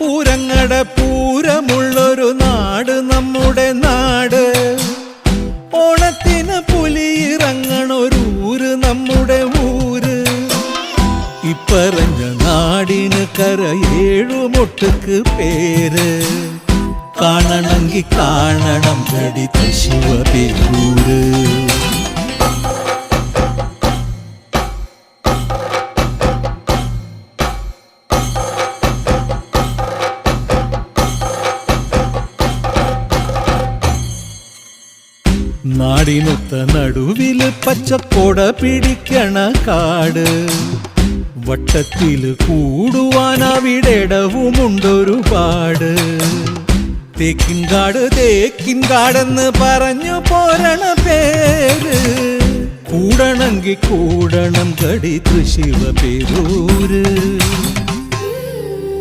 പൂരങ്ങട പൂരമുള്ളൊരു നാട് നമ്മുടെ നാട്. ഓണത്തിന് പുലിയിറങ്ങണൊരൂര് നമ്മുടെ ഊര്. ഇപ്പറഞ്ഞ നാടിന് കരയേഴുമൊട്ടുക്ക് പേര്. കാണണമെങ്കിൽ കാണണം ഗടി ശിവപേരൂര്. നാടിനൊത്ത നടുവില് പച്ചക്കൊട പിടിക്കണ കാട്. വട്ടത്തില് കൂടുവാൻ അവിടെടവുമുണ്ടൊരുപാട്. തേക്കിൻകാട് തേക്കിൻകാടെന്ന് പറഞ്ഞു പോരണ പേര്. കൂടണമെങ്കിൽ കൂടണം ഗടി ശിവപേരൂര്.